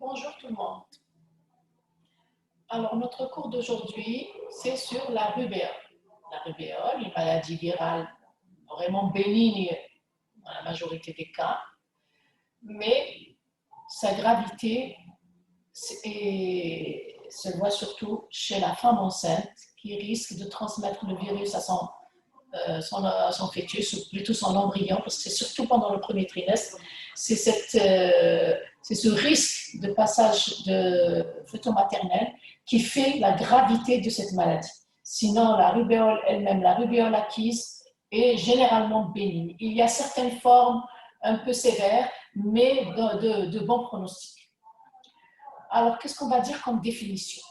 Bonjour tout le monde. Alors, notre cours d'aujourd'hui, c'est sur la rubéole. La rubéole, une maladie virale vraiment bénigne dans la majorité des cas, mais sa gravité se voit surtout chez la femme enceinte qui risque de transmettre le virus à son fœtus, ou plutôt son embryon, parce que c'est surtout pendant le premier trimestre, c'est ce risque de passage de phytomaternel qui fait la gravité de cette maladie. Sinon, la rubéole elle-même, la rubéole acquise, est généralement bénigne. Il y a certaines formes un peu sévères, mais de bons pronostics. Alors, qu'est-ce qu'on va dire comme définition?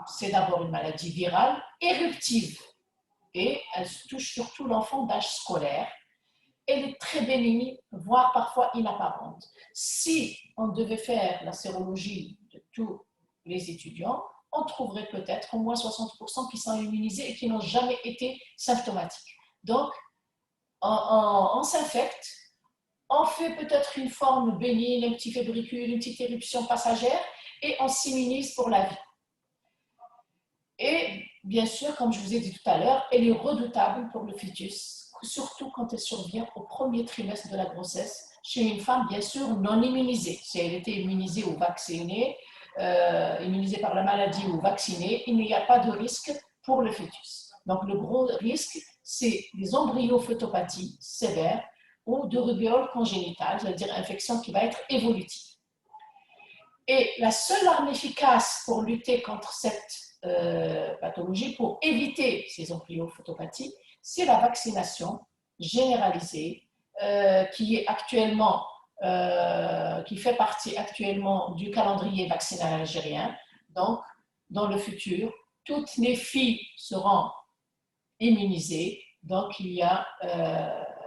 C'est d'abord une maladie virale éruptive et elle touche surtout l'enfant d'âge scolaire. Elle est très bénigne, voire parfois inapparente. Si on devait faire la sérologie de tous les étudiants, on trouverait peut-être au moins 60% qui sont immunisés et qui n'ont jamais été symptomatiques. Donc, on s'infecte, on fait peut-être une forme bénigne, un petit fébricule, une petite éruption passagère, et on s'immunise pour la vie. Et bien sûr, comme je vous ai dit tout à l'heure, elle est redoutable pour le fœtus, surtout quand elle survient au premier trimestre de la grossesse, chez une femme bien sûr non immunisée. Si elle était immunisée ou vaccinée, immunisée par la maladie ou vaccinée, il n'y a pas de risque pour le fœtus. Donc le gros risque, c'est les embryophytopathies sévères ou de rubéole congénitale, c'est-à-dire infection qui va être évolutive. Et la seule arme efficace pour lutter contre cette pathologie, pour éviter ces embryophytopathies, c'est la vaccination généralisée qui fait partie actuellement du calendrier vaccinal algérien. Donc, dans le futur, toutes les filles seront immunisées. Donc, il y a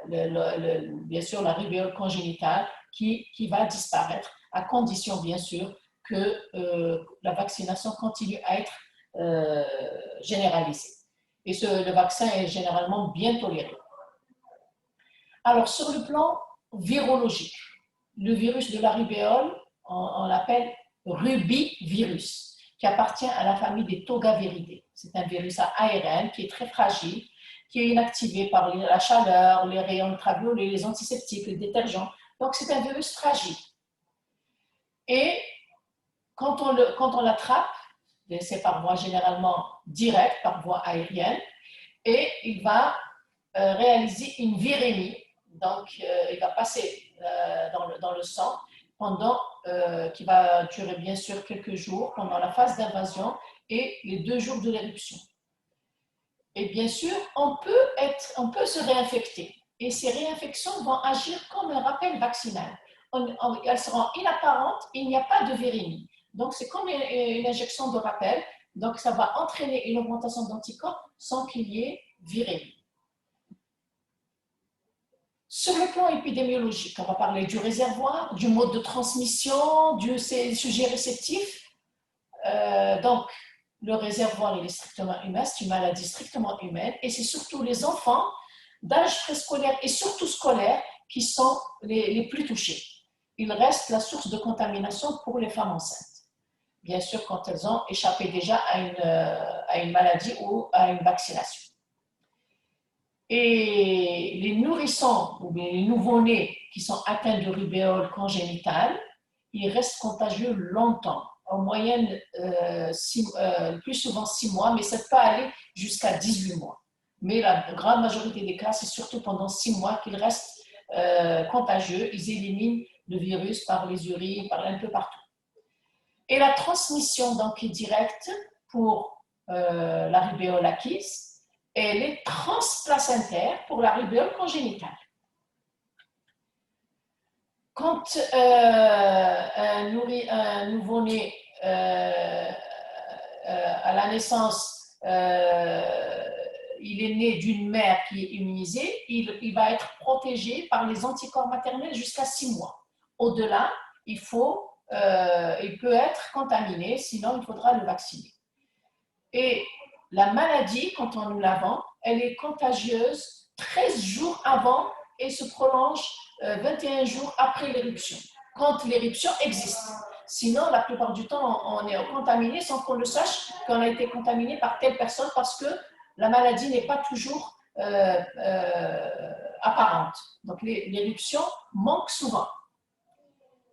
bien sûr la rubéole congénitale qui va disparaître, à condition bien sûr que la vaccination continue à être généralisée. Et le vaccin est généralement bien toléré. Alors, sur le plan virologique, le virus de la rubéole, on l'appelle rubivirus, qui appartient à la famille des Togaviridae. C'est un virus à ARN qui est très fragile, qui est inactivé par la chaleur, les rayons ultraviolets, les antiseptiques, les détergents. Donc, c'est un virus fragile. Et quand on l'attrape, c'est par voie généralement directe, par voie aérienne, et il va réaliser une virémie. Donc, il va passer dans le sang qui va durer bien sûr quelques jours pendant la phase d'invasion et les 2 jours de l'éruption. Et bien sûr, on peut se réinfecter. Et ces réinfections vont agir comme un rappel vaccinal. Elles seront inapparentes, il n'y a pas de virémie. Donc, c'est comme une injection de rappel. Donc, ça va entraîner une augmentation d'anticorps sans qu'il y ait virémie. Sur le plan épidémiologique, on va parler du réservoir, du mode de transmission, du sujet réceptif. Donc, le réservoir, il est strictement humain, c'est une maladie strictement humaine, et c'est surtout les enfants d'âge préscolaire et surtout scolaire qui sont les plus touchés. Il reste la source de contamination pour les femmes enceintes. Bien sûr, quand elles ont échappé déjà à une maladie ou à une vaccination. Et les nourrissons ou les nouveau-nés qui sont atteints de rubéole congénitale, ils restent contagieux longtemps, en moyenne plus souvent 6 mois, mais ça peut aller jusqu'à 18 mois. Mais la grande majorité des cas, c'est surtout pendant 6 mois qu'ils restent contagieux. Ils éliminent le virus par les urines, par un peu partout. Et la transmission donc est directe pour la rubéole acquise. Elle est transplacentaire pour la rubéole congénitale. Quand un nouveau-né à la naissance, il est né d'une mère qui est immunisée, il va être protégé par les anticorps maternels jusqu'à 6 mois. Au-delà, il peut être contaminé, sinon il faudra le vacciner. Et la maladie, quand on nous la vend, elle est contagieuse 13 jours avant et se prolonge 21 jours après l'éruption, quand l'éruption existe. Sinon, la plupart du temps, on est contaminé sans qu'on le sache qu'on a été contaminé par telle personne parce que la maladie n'est pas toujours apparente. Donc, l'éruption manque souvent.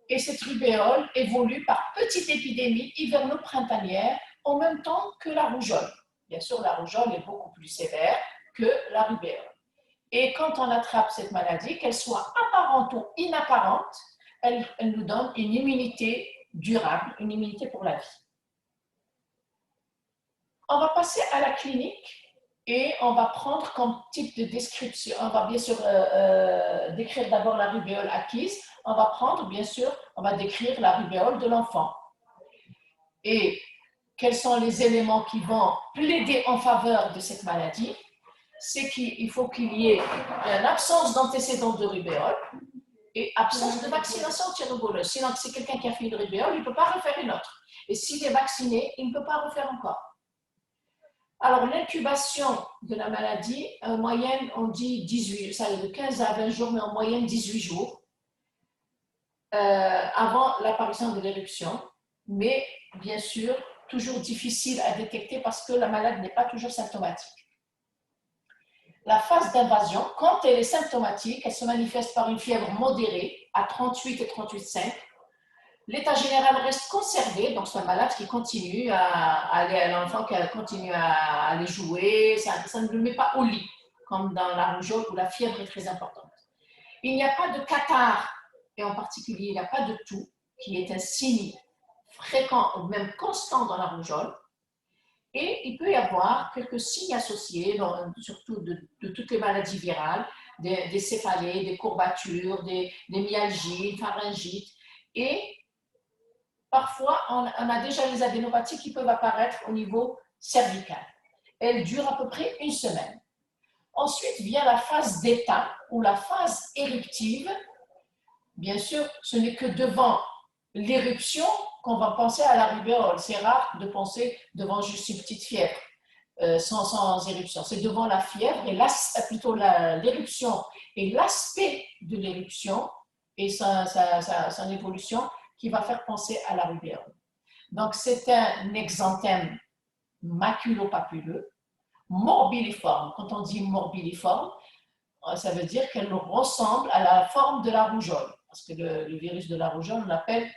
Et cette rubéole évolue par petites épidémies hiverno-printanières en même temps que la rougeole. Bien sûr, la rougeole est beaucoup plus sévère que la rubéole. Et quand on attrape cette maladie, qu'elle soit apparente ou inapparente, elle nous donne une immunité durable, une immunité pour la vie. On va passer à la clinique et on va prendre comme type de description, on va bien sûr décrire d'abord la rubéole acquise, on va prendre bien sûr, on va décrire la rubéole de l'enfant. Et quels sont les éléments qui vont plaider en faveur de cette maladie? C'est qu'il faut qu'il y ait une absence d'antécédents de rubéole et absence de vaccination antirubeoleuse. Sinon, c'est quelqu'un qui a fait une rubéole, il ne peut pas refaire une autre. Et s'il est vacciné, il ne peut pas refaire encore. Alors, l'incubation de la maladie, en moyenne, on dit 18, ça est de 15 à 20 jours, mais en moyenne 18 jours avant l'apparition de l'éruption. Mais bien sûr, toujours difficile à détecter parce que la malade n'est pas toujours symptomatique. La phase d'invasion, quand elle est symptomatique, elle se manifeste par une fièvre modérée à 38 et 38,5. L'état général reste conservé, donc c'est un malade qui continue à aller à l'enfant, qui continue à aller jouer, ça ne le met pas au lit, comme dans la rougeole où la fièvre est très importante. Il n'y a pas de catarrhe, et en particulier, il n'y a pas de toux, qui est un signe fréquent ou même constant dans la rougeole. Et il peut y avoir quelques signes associés, surtout de toutes les maladies virales, des céphalées, des courbatures, des myalgies, une pharyngite. Et parfois, on a déjà les adénopathies qui peuvent apparaître au niveau cervical. Elles durent à peu près une semaine. Ensuite vient la phase d'état ou la phase éruptive. Bien sûr, ce n'est que devant l'éruption qu'on va penser à la rubéole. C'est rare de penser devant juste une petite fièvre sans éruption. C'est devant la fièvre et plutôt l'éruption et l'aspect de l'éruption et son évolution qui va faire penser à la rubéole. Donc, c'est un exanthème maculopapuleux, morbilliforme. Quand on dit morbilliforme, ça veut dire qu'elle ressemble à la forme de la rougeole. Parce que le virus de la rougeole, on l'appelle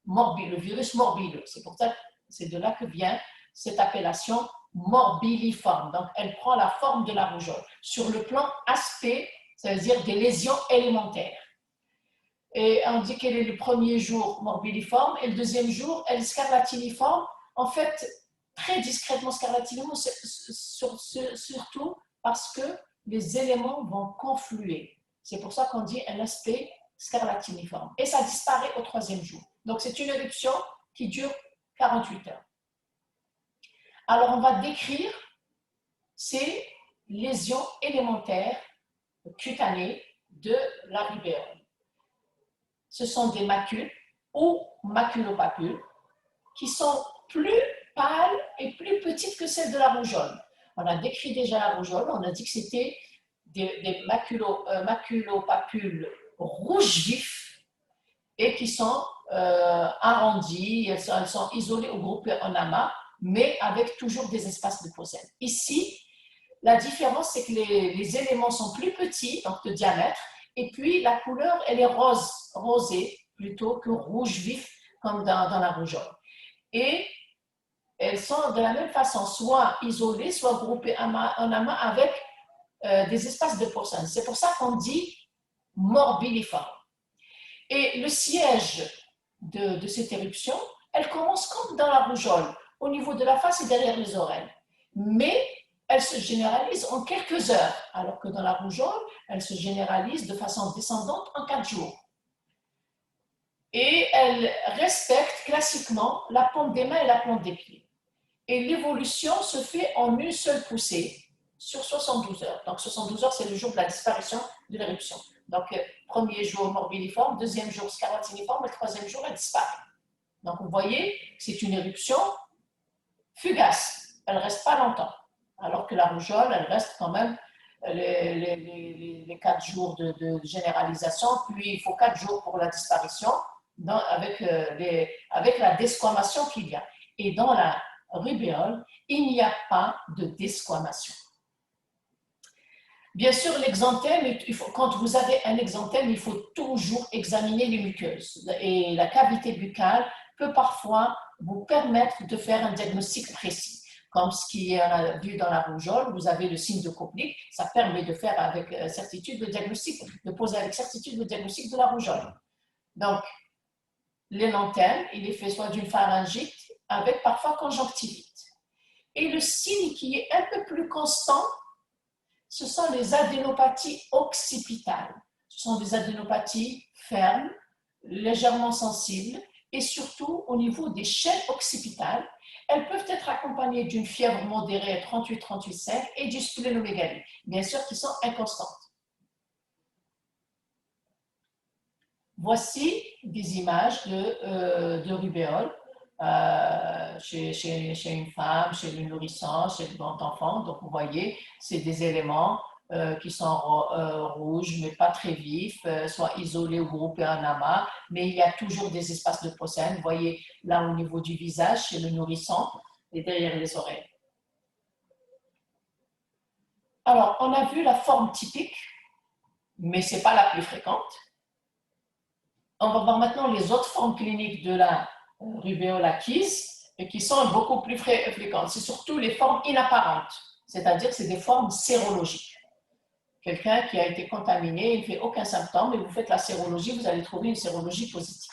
le virus morbilleux. C'est pour ça que c'est de là que vient cette appellation morbilliforme. Donc, elle prend la forme de la rougeole. Sur le plan aspect, ça veut dire des lésions élémentaires. Et on dit qu'elle est le premier jour morbilliforme et le deuxième jour, elle est scarlatiniforme. En fait, très discrètement scarlatiniforme, surtout parce que les éléments vont confluer. C'est pour ça qu'on dit un aspect scarlatiniforme. Et ça disparaît au troisième jour. Donc, c'est une éruption qui dure 48 heures. Alors, on va décrire ces lésions élémentaires cutanées de la rubéole. Ce sont des macules ou maculopapules qui sont plus pâles et plus petites que celles de la rougeole. On a décrit déjà la rougeole, on a dit que c'était des maculopapules rouges vifs et qui sont arrondies, elles sont isolées ou groupées en amas, mais avec toujours des espaces de pollen. Ici, la différence, c'est que les éléments sont plus petits, donc de diamètre, et puis la couleur, elle est rosée, plutôt que rouge vif, comme dans la rougeole. Et elles sont de la même façon, soit isolées, soit groupées en amas avec des espaces de pollen. C'est pour ça qu'on dit morbilliforme. Et le siège de cette éruption, elle commence comme dans la rougeole, au niveau de la face et derrière les oreilles. Mais elle se généralise en quelques heures, alors que dans la rougeole, elle se généralise de façon descendante en 4 jours. Et elle respecte classiquement la plante des mains et la plante des pieds. Et l'évolution se fait en une seule poussée sur 72 heures. Donc 72 heures, c'est le jour de la disparition de l'éruption. Donc premier jour morbilliforme, deuxième jour scarlatiniforme, et troisième jour, elle disparaît. Donc vous voyez que c'est une éruption fugace. Elle ne reste pas longtemps. Alors que la rougeole, elle reste quand même les 4 jours de généralisation, puis il faut 4 jours pour la disparition, avec la desquamation qu'il y a. Et dans la rubéole, il n'y a pas de desquamation. Bien sûr, l'exanthème, quand vous avez un exanthème, il faut toujours examiner les muqueuses. Et la cavité buccale peut parfois vous permettre de faire un diagnostic précis. Comme ce qui est vu dans la rougeole, vous avez le signe de Koplik, ça permet de faire avec certitude le diagnostic, de poser avec certitude le diagnostic de la rougeole. Donc, l'énanthème, il est fait soit d'une pharyngite avec parfois conjonctivite. Et le signe qui est un peu plus constant, ce sont les adénopathies occipitales. Ce sont des adénopathies fermes, légèrement sensibles, et surtout au niveau des chaînes occipitales. Elles peuvent être accompagnées d'une fièvre modérée 38-38,5 et du splénomégalie, bien sûr, qui sont inconstantes. Voici des images de rubéole chez une femme, chez le nourrisson, chez le grand enfant. Donc, vous voyez, c'est des éléments qui sont rouges, mais pas très vifs, soit isolés ou groupés en amas, mais il y a toujours des espaces de pollen. Vous voyez là au niveau du visage, chez le nourrisson, et derrière les oreilles. Alors, on a vu la forme typique, mais ce n'est pas la plus fréquente. On va voir maintenant les autres formes cliniques de la rubéole acquise et qui sont beaucoup plus fréquentes. C'est surtout les formes inapparentes, c'est-à-dire que c'est des formes sérologiques. Quelqu'un qui a été contaminé, il ne fait aucun symptôme, et vous faites la sérologie, vous allez trouver une sérologie positive.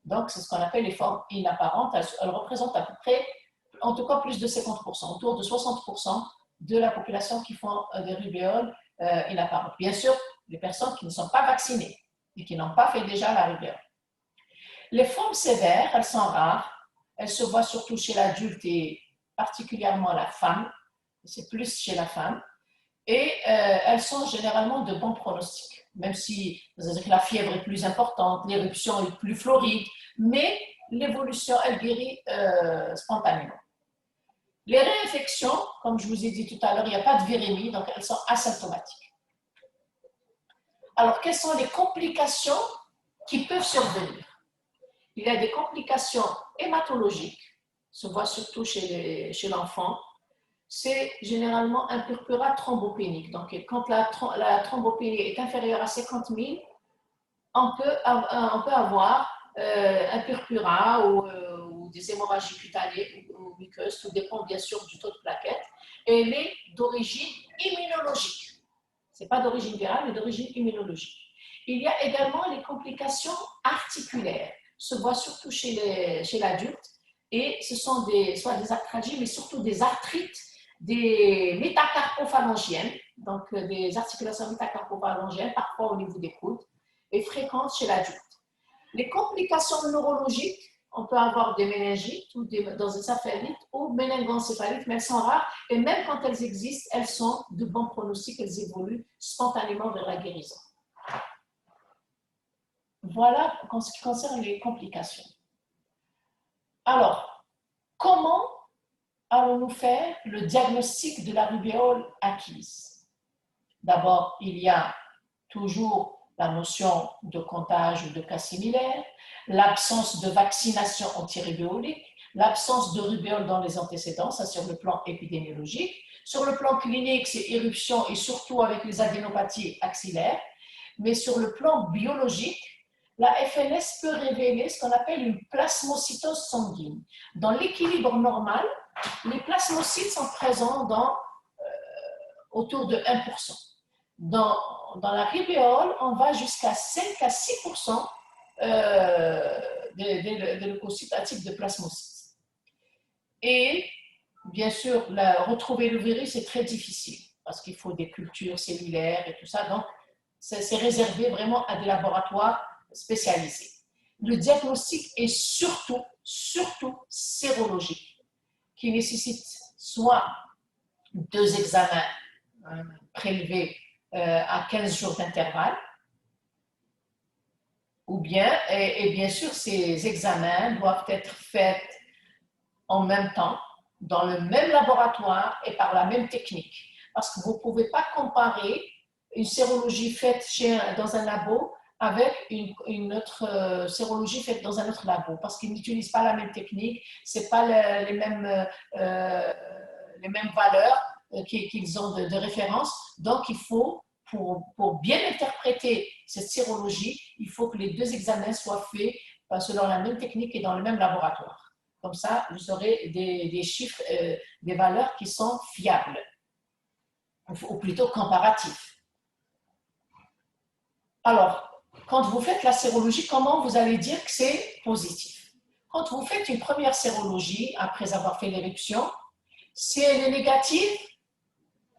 Donc, c'est ce qu'on appelle les formes inapparentes. Elles représentent à peu près, en tout cas, plus de 50%, autour de 60% de la population qui font des rubéoles inapparentes. Bien sûr, les personnes qui ne sont pas vaccinées et qui n'ont pas fait déjà la rubéole. Les formes sévères, elles sont rares. Elles se voient surtout chez l'adulte et particulièrement la femme. C'est plus chez la femme. Et elles sont généralement de bons pronostics, même si la fièvre est plus importante, l'éruption est plus floride, mais l'évolution, elle guérit spontanément. Les réinfections, comme je vous ai dit tout à l'heure, il n'y a pas de virémie, donc elles sont asymptomatiques. Alors, quelles sont les complications qui peuvent survenir? Il y a des complications hématologiques, se voit surtout chez l'enfant. C'est généralement un purpura thrombopénique. Donc, quand la thrombopénie est inférieure à 50 000, on peut avoir un purpura ou des hémorragies cutanées ou muqueuses, tout dépend bien sûr du taux de plaquettes. Et elle est d'origine immunologique. Ce n'est pas d'origine virale, mais d'origine immunologique. Il y a également les complications articulaires, se voit surtout chez l'adulte, et ce sont soit des arthralgies, mais surtout des arthrites, des métacarpophalangiennes, donc des articulations métacarpophalangiennes, parfois au niveau des coudes, et fréquentes chez l'adulte. Les complications neurologiques, on peut avoir des méningites ou des encéphalites ou méningoencéphalites, mais elles sont rares, et même quand elles existent, elles sont de bons pronostics, elles évoluent spontanément vers la guérison. Voilà en ce qui concerne les complications. Alors, comment allons-nous faire le diagnostic de la rubéole acquise? D'abord, il y a toujours la notion de contagion de cas similaires, l'absence de vaccination antirubéolique, l'absence de rubéole dans les antécédents, ça sur le plan épidémiologique. Sur le plan clinique, c'est éruption et surtout avec les adénopathies axillaires. Mais sur le plan biologique, la FNS peut révéler ce qu'on appelle une plasmocytose sanguine. Dans l'équilibre normal, les plasmocytes sont présents autour de 1%. Dans la rubéole, on va jusqu'à 5 à 6% de leucocytes à type de plasmocytes. Et bien sûr, retrouver le virus est très difficile parce qu'il faut des cultures cellulaires et tout ça. Donc, c'est réservé vraiment à des laboratoires spécialisés. Le diagnostic est surtout sérologique, qui nécessite soit 2 examens prélevés à 15 jours d'intervalle, ou bien, et bien sûr, ces examens doivent être faits en même temps, dans le même laboratoire et par la même technique. Parce que vous ne pouvez pas comparer une sérologie faite dans un labo avec une autre sérologie faite dans un autre labo, parce qu'ils n'utilisent pas la même technique, ce n'est pas les mêmes valeurs qu'ils ont de référence. Donc, il faut, pour bien interpréter cette sérologie, il faut que les deux examens soient faits selon la même technique et dans le même laboratoire. Comme ça, vous aurez des chiffres, des valeurs qui sont fiables, ou plutôt comparatifs. Alors, quand vous faites la sérologie, comment vous allez dire que c'est positif? Quand vous faites une première sérologie, après avoir fait l'éruption, si elle est négative,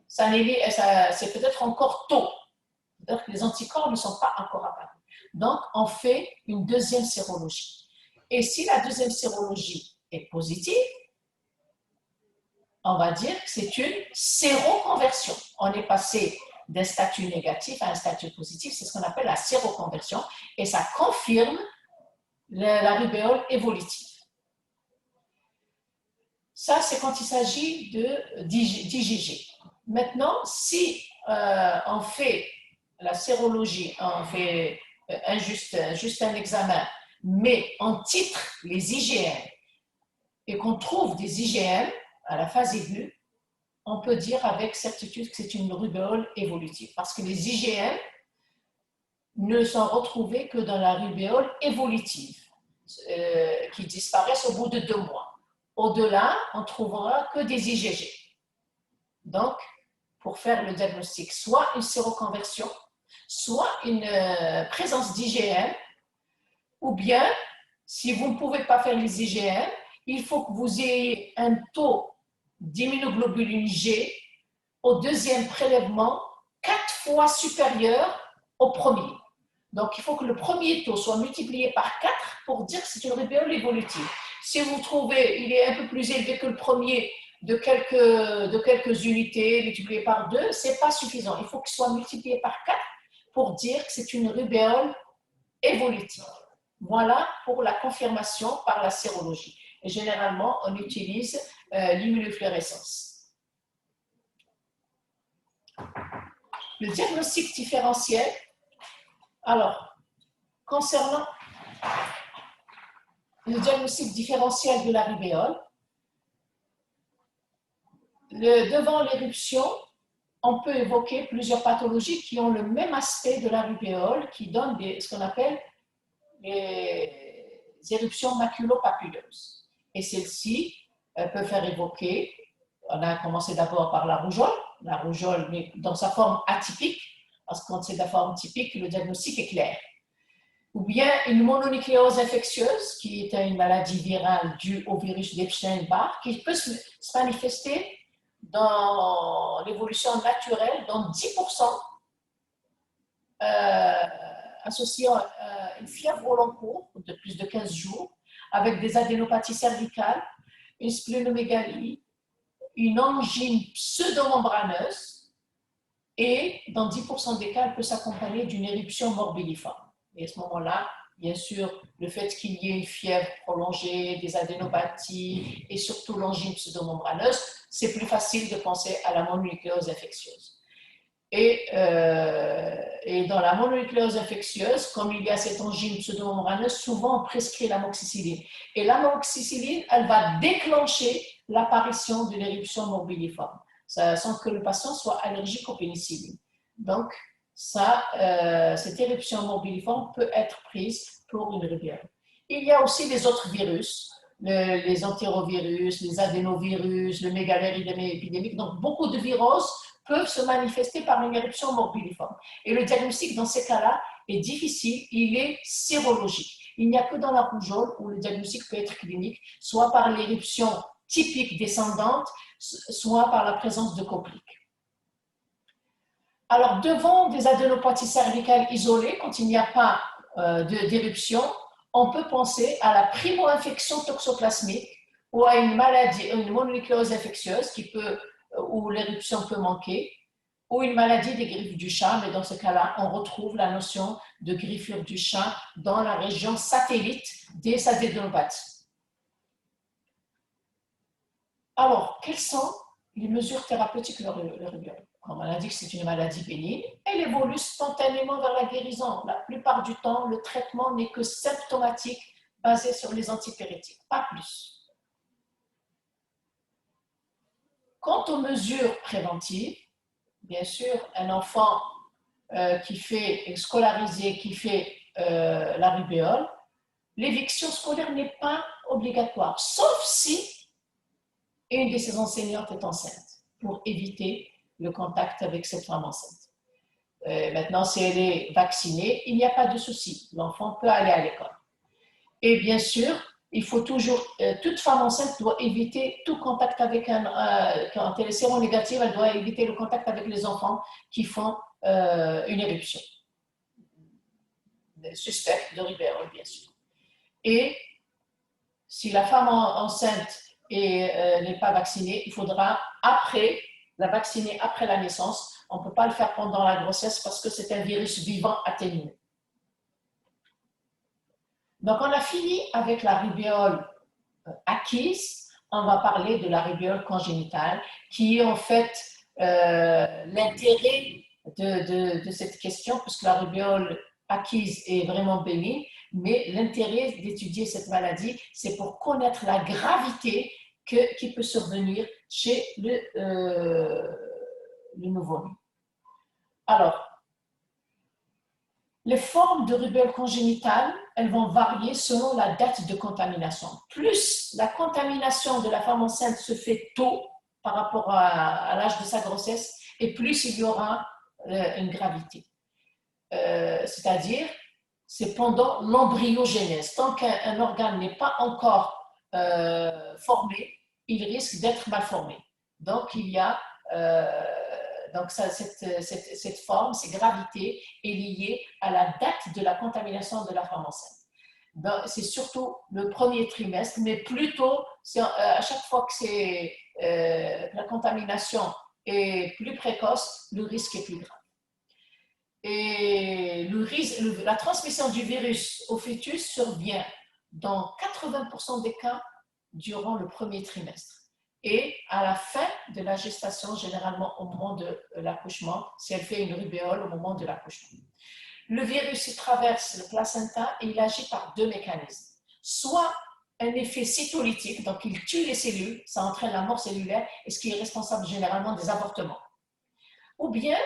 c'est peut-être encore tôt. C'est-à-dire que les anticorps ne sont pas encore apparus. Donc, on fait une deuxième sérologie. Et si la deuxième sérologie est positive, on va dire que c'est une séroconversion. On est passé d'un statut négatif à un statut positif, c'est ce qu'on appelle la séroconversion, et ça confirme la rubéole évolutive. Ça, c'est quand il s'agit d'IgG. Maintenant, si on fait la sérologie, on fait juste un examen, mais on titre les IgM et qu'on trouve des IgM à la phase aiguë, on peut dire avec certitude que c'est une rubéole évolutive, parce que les IgM ne sont retrouvés que dans la rubéole évolutive, qui disparaissent au bout de 2 mois. Au-delà, on ne trouvera que des IgG. Donc, pour faire le diagnostic, soit une séroconversion, soit une présence d'IgM, ou bien, si vous ne pouvez pas faire les IgM, il faut que vous ayez un taux d'immunoglobuline G au deuxième prélèvement 4 fois supérieur au premier. Donc, il faut que le premier taux soit multiplié par 4 pour dire que c'est une rubéole évolutive. Si vous trouvez il est un peu plus élevé que le premier de quelques unités, multiplié par 2, ce n'est pas suffisant. Il faut qu'il soit multiplié par 4 pour dire que c'est une rubéole évolutive. Voilà pour la confirmation par la sérologie. Et généralement, on utilise l'immunofluorescence. Le diagnostic différentiel. Alors, concernant le diagnostic différentiel de la rubéole, devant l'éruption, on peut évoquer plusieurs pathologies qui ont le même aspect de la rubéole, qui donnent ce qu'on appelle les éruptions maculopapuleuses. Et celles-ci peuvent faire évoquer, on a commencé d'abord par la rougeole, mais dans sa forme atypique, parce que quand c'est la forme typique, le diagnostic est clair. Ou bien une mononucléose infectieuse, qui est une maladie virale due au virus d'Epstein-Barr, qui peut se manifester dans l'évolution naturelle dans 10%, associée à une fièvre au long cours de plus de 15 jours, avec des adénopathies cervicales, une splénomégalie, une angine pseudomembraneuse, et dans 10% des cas, elle peut s'accompagner d'une éruption morbilliforme. Et à ce moment-là, bien sûr, le fait qu'il y ait une fièvre prolongée, des adénopathies et surtout l'angine pseudomembraneuse, c'est plus facile de penser à la mononucléose infectieuse. Et dans la mononucléose infectieuse, comme il y a cette angine pseudomembraneuse, souvent on prescrit l'amoxicilline. Et l'amoxicilline, elle va déclencher l'apparition d'une éruption morbilliforme, sans que le patient soit allergique au pénicilline. Donc, cette éruption morbilliforme peut être prise pour une rubéole. Il y a aussi les autres virus, les entérovirus, les adénovirus, le mégaléridème épidémique. Donc, beaucoup de viroses peuvent se manifester par une éruption morbilliforme. Et le diagnostic dans ces cas-là est difficile, il est sérologique. Il n'y a que dans la rougeole où le diagnostic peut être clinique, soit par l'éruption typique descendante, soit par la présence de compliques. Alors, devant des adénopathies cervicales isolées, quand il n'y a pas d'éruption, on peut penser à la primo-infection toxoplasmique ou à une maladie, une mononucléose infectieuse où l'éruption peut manquer, ou une maladie des griffes du chat, mais dans ce cas-là, on retrouve la notion de griffure du chat dans la région satellite des adénopathies. Alors, quelles sont les mesures thérapeutiques de la rubéole? comme on a dit que c'est une maladie bénigne, elle évolue spontanément vers la guérison. La plupart du temps, le traitement n'est que symptomatique, basé sur les antipyrétiques, pas plus. Quant aux mesures préventives, bien sûr, un enfant qui fait scolarisé, qui fait la rubéole, l'éviction scolaire n'est pas obligatoire, sauf si une de ses enseignantes est enceinte, pour éviter le contact avec cette femme enceinte. Maintenant, si elle est vaccinée, il n'y a pas de souci. L'enfant peut aller à l'école. Et bien sûr, il faut toujours, toute femme enceinte doit éviter tout contact avec quand elle est séronégative, elle doit éviter le contact avec les enfants qui font une éruption. Suspecte de rubéole, bien sûr. Et si la femme enceinte n'est pas vaccinée, il faudra la vacciner après la naissance. On ne peut pas le faire pendant la grossesse parce que c'est un virus vivant atténué. Donc, on a fini avec la rubéole acquise. On va parler de la rubéole congénitale, qui est en fait l'intérêt de cette question, puisque la rubéole acquise est vraiment bénigne, mais l'intérêt d'étudier cette maladie, c'est pour connaître la gravité qui peut survenir chez le nouveau-né. Alors, les formes de rubéole congénitale, elles vont varier selon la date de contamination. Plus la contamination de la femme enceinte se fait tôt par rapport à l'âge de sa grossesse, et plus il y aura une gravité. C'est-à-dire, c'est pendant l'embryogénèse. Tant qu'un organe n'est pas encore formé, il risque d'être mal formé. Donc, il y a cette forme, cette gravité est liée à la date de la contamination de la femme enceinte. C'est surtout le premier trimestre, mais plutôt à chaque fois que la contamination est plus précoce, le risque est plus grave. Et la transmission du virus au fœtus survient dans 80% des cas durant le premier trimestre. Et à la fin de la gestation, généralement au moment de l'accouchement, si elle fait une rubéole au moment de l'accouchement. Le virus, il traverse le placenta et il agit par deux mécanismes. Soit un effet cytolytique, donc il tue les cellules, ça entraîne la mort cellulaire, et ce qui est responsable généralement des avortements. Ou bien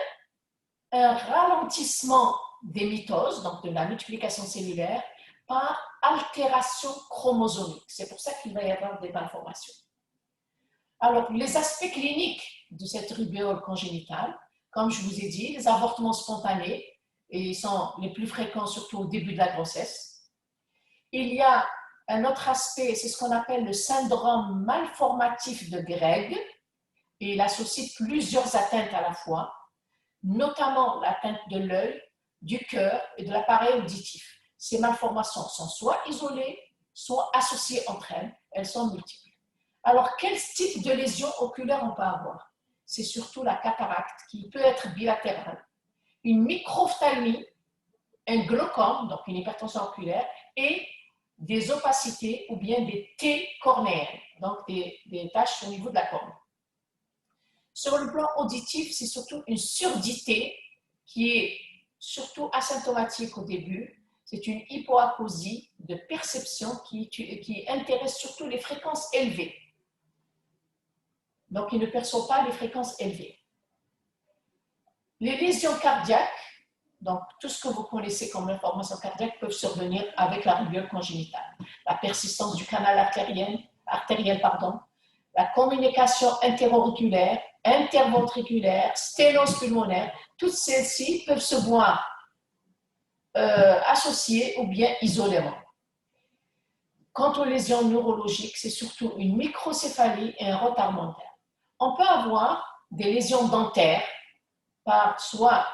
un ralentissement des mitoses, donc de la multiplication cellulaire, par altération chromosomique. C'est pour ça qu'il va y avoir des malformations. Alors, les aspects cliniques de cette rubéole congénitale, comme je vous ai dit, les avortements spontanés, et ils sont les plus fréquents surtout au début de la grossesse. Il y a un autre aspect, c'est ce qu'on appelle le syndrome malformatif de Greg, et il associe plusieurs atteintes à la fois, notamment l'atteinte de l'œil, du cœur et de l'appareil auditif. Ces malformations sont soit isolées, soit associées entre elles, elles sont multiples. Alors, quel type de lésion oculaire on peut avoir? C'est surtout la cataracte qui peut être bilatérale, une microphthalmie, un glaucome, donc une hypertension oculaire, et des opacités ou bien des T cornéennes, donc des taches au niveau de la cornée. Sur le plan auditif, c'est surtout une surdité qui est surtout asymptomatique au début. C'est une hypoacousie de perception qui intéresse surtout les fréquences élevées. Donc, il ne perçoit pas les fréquences élevées. Les lésions cardiaques, donc tout ce que vous connaissez comme information cardiaque, peuvent survenir avec la rubéole congénitale. La persistance du canal artériel, la communication interauriculaire, interventriculaire, sténose pulmonaire, toutes celles-ci peuvent se voir associées ou bien isolément. Quant aux lésions neurologiques, c'est surtout une microcéphalie et un retard mentaire. On peut avoir des lésions dentaires par soit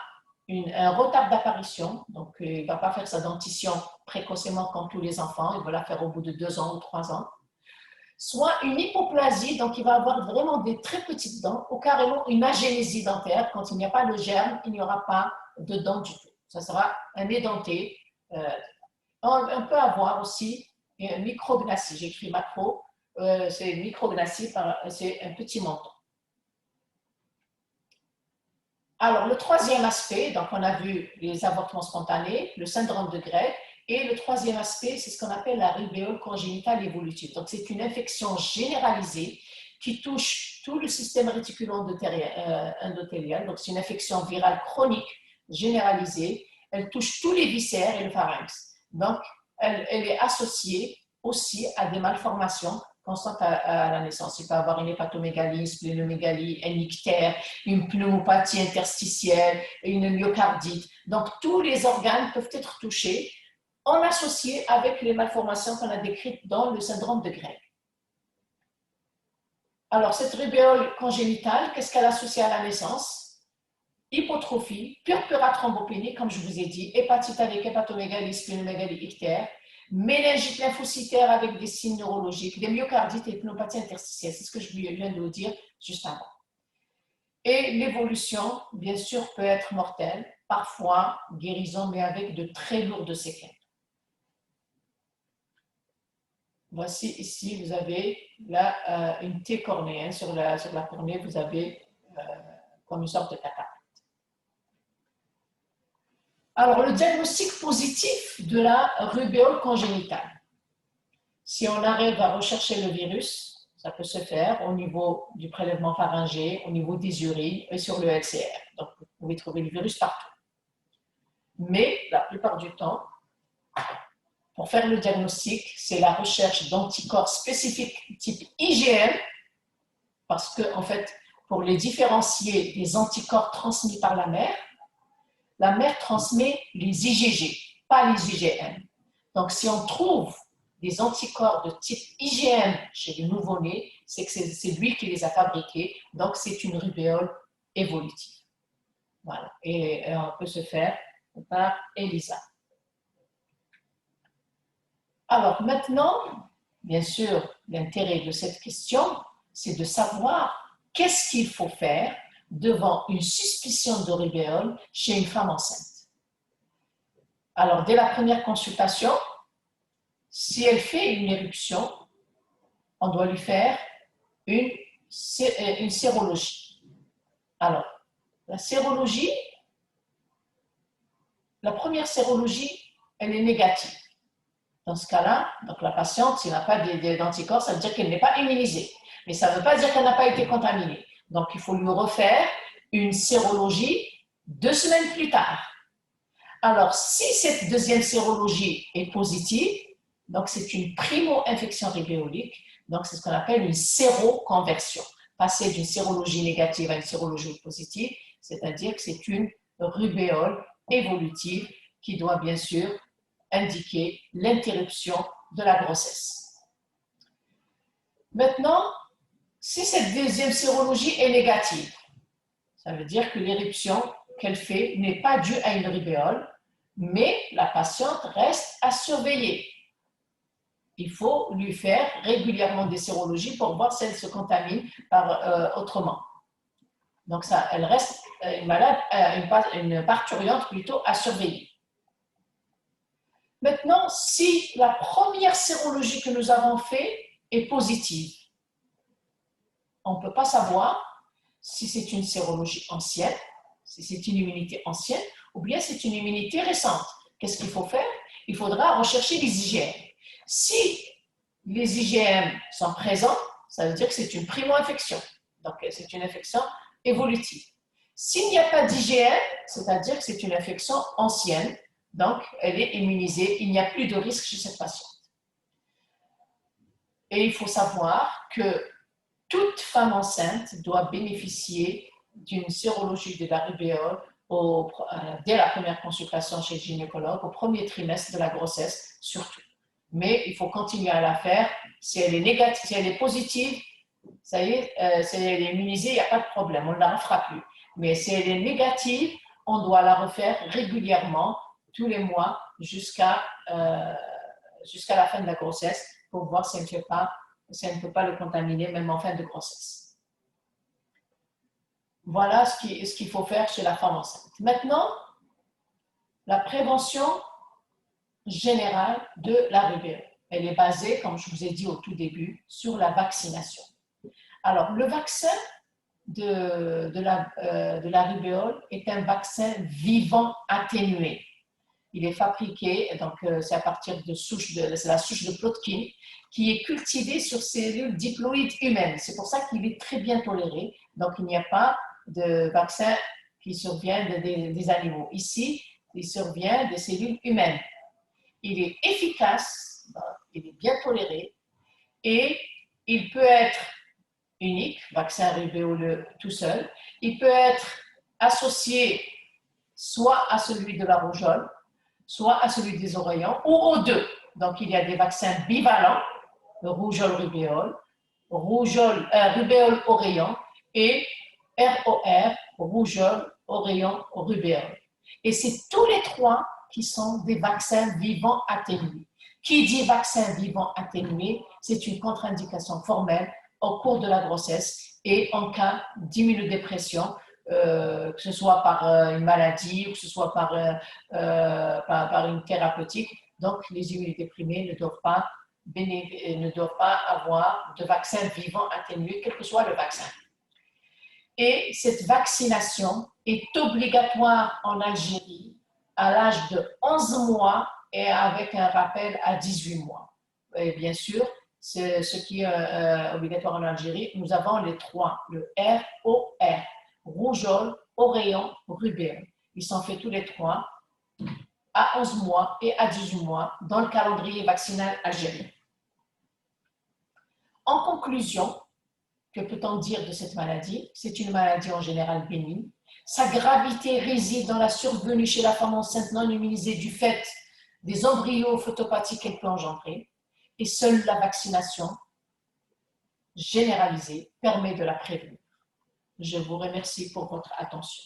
un retard d'apparition, donc il ne va pas faire sa dentition précocement comme tous les enfants, il va la faire au bout de 2 ans ou 3 ans, soit une hypoplasie, donc il va avoir vraiment des très petites dents, ou carrément une agénésie dentaire, quand il n'y a pas le germe, il n'y aura pas de dents du tout. Ça sera un édenté. On peut avoir aussi une micrognathie, j'écris macro, c'est une micrognathie, c'est un petit menton. Alors, le troisième aspect, donc on a vu les avortements spontanés, le syndrome de Gregg, et le troisième aspect, c'est ce qu'on appelle la rubéole congénitale évolutive. Donc, c'est une infection généralisée qui touche tout le système réticulo-endothélial. Donc, c'est une infection virale chronique généralisée. Elle touche tous les viscères et le pharynx. Donc, elle est associée aussi à des malformations constantes à la naissance. Il peut y avoir une hépatomégalie, une splénomégalie, un ictère, une pneumopathie interstitielle, une myocardite. Donc, tous les organes peuvent être touchés en associé avec les malformations qu'on a décrites dans le syndrome de Gregg. Alors, cette rubéole congénitale, qu'est-ce qu'elle associe à la naissance? Hypotrophie, purpura thrombopénique, comme je vous ai dit, hépatite avec hépatomégalie, splénomégalie, ictère, méningite lymphocytaire avec des signes neurologiques, des myocardites et pneumopathie interstitielle. C'est ce que je viens de vous dire juste avant. Et l'évolution, bien sûr, peut être mortelle, parfois guérison, mais avec de très lourdes séquelles. Voici ici, vous avez là une T cornée. Sur la cornée, vous avez comme une sorte de cataracte. Alors, le diagnostic positif de la rubéole congénitale. Si on arrive à rechercher le virus, ça peut se faire au niveau du prélèvement pharyngé, au niveau des urines et sur le LCR. Donc, vous pouvez trouver le virus partout. Mais, la plupart du temps, pour faire le diagnostic, c'est la recherche d'anticorps spécifiques type IgM, parce que, en fait, pour les différencier des anticorps transmis par la mère transmet les IgG, pas les IgM. Donc, si on trouve des anticorps de type IgM chez le nouveau-né, c'est que c'est lui qui les a fabriqués, donc c'est une rubéole évolutive. Voilà, et on peut se faire par ELISA. Alors maintenant, bien sûr, l'intérêt de cette question, c'est de savoir qu'est-ce qu'il faut faire devant une suspicion de rubéole chez une femme enceinte. Alors, dès la première consultation, si elle fait une éruption, on doit lui faire une sérologie. Alors, la sérologie, la première sérologie, elle est négative. Dans ce cas-là, donc la patiente, s'il n'a pas d'anticorps, ça veut dire qu'elle n'est pas immunisée. Mais ça ne veut pas dire qu'elle n'a pas été contaminée. Donc, il faut lui refaire une sérologie 2 semaines plus tard. Alors, si cette deuxième sérologie est positive, donc c'est une primo-infection rubéolique, donc c'est ce qu'on appelle une séroconversion. Passer d'une sérologie négative à une sérologie positive, c'est-à-dire que c'est une rubéole évolutive qui doit bien sûr indiquer l'interruption de la grossesse. Maintenant, si cette deuxième sérologie est négative, ça veut dire que l'éruption qu'elle fait n'est pas due à une rubéole, mais la patiente reste à surveiller. Il faut lui faire régulièrement des sérologies pour voir si elle se contamine autrement. Donc ça, elle reste une parturiente plutôt à surveiller. Maintenant, si la première sérologie que nous avons faite est positive, on ne peut pas savoir si c'est une sérologie ancienne, si c'est une immunité ancienne, ou bien c'est une immunité récente. Qu'est-ce qu'il faut faire? Il faudra rechercher les IgM. Si les IgM sont présents, ça veut dire que c'est une primo-infection. Donc, c'est une infection évolutive. S'il n'y a pas d'IgM, c'est-à-dire que c'est une infection ancienne, donc elle est immunisée, il n'y a plus de risque chez cette patiente. Et il faut savoir que toute femme enceinte doit bénéficier d'une sérologie de la rubéole dès la première consultation chez le gynécologue, au premier trimestre de la grossesse surtout. Mais il faut continuer à la faire. Si elle est négative, si elle est positive, ça y est, si elle est immunisée, il n'y a pas de problème, on ne la refera plus. Mais si elle est négative, on doit la refaire régulièrement, tous les mois, jusqu'à la fin de la grossesse, pour voir si elle ne peut pas le contaminer, même en fin de grossesse. Voilà ce qu'il faut faire chez la femme enceinte. Maintenant, la prévention générale de la rubéole. Elle est basée, comme je vous ai dit au tout début, sur la vaccination. Alors, le vaccin de la rubéole est un vaccin vivant atténué. Il est fabriqué, donc c'est à partir de c'est la souche de Plotkin, qui est cultivée sur cellules diploïdes humaines. C'est pour ça qu'il est très bien toléré. Donc il n'y a pas de vaccin qui survient des animaux. Ici, il survient des cellules humaines. Il est efficace, il est bien toléré et il peut être unique, vaccin rubéoleux tout seul. Il peut être associé soit à celui de la rougeole, soit à celui des oreillons, ou aux deux. Donc, il y a des vaccins bivalents, rougeole-rubéole, rubéole-oreillon et ROR, rougeole, oreillon, rubéole. Et c'est tous les trois qui sont des vaccins vivants atténués. Qui dit vaccin vivant atténué, c'est une contre-indication formelle au cours de la grossesse et en cas d'immunodépression, que ce soit par une maladie ou que ce soit par une thérapeutique. Donc, les immunodéprimés ne doivent pas avoir de vaccin vivant atténué, quel que soit le vaccin. Et cette vaccination est obligatoire en Algérie à l'âge de 11 mois et avec un rappel à 18 mois. Et bien sûr, c'est ce qui est obligatoire en Algérie. Nous avons les trois, le ROR, rougeole, oreillon, rubéole. Ils sont faits tous les trois à 11 mois et à 18 mois dans le calendrier vaccinal algérien. En conclusion, que peut-on dire de cette maladie? C'est une maladie en général bénigne. Sa gravité réside dans la survenue chez la femme enceinte non immunisée du fait des embryos photopathiques qu'elle peut engendrer. Et seule la vaccination généralisée permet de la prévenir. Je vous remercie pour votre attention.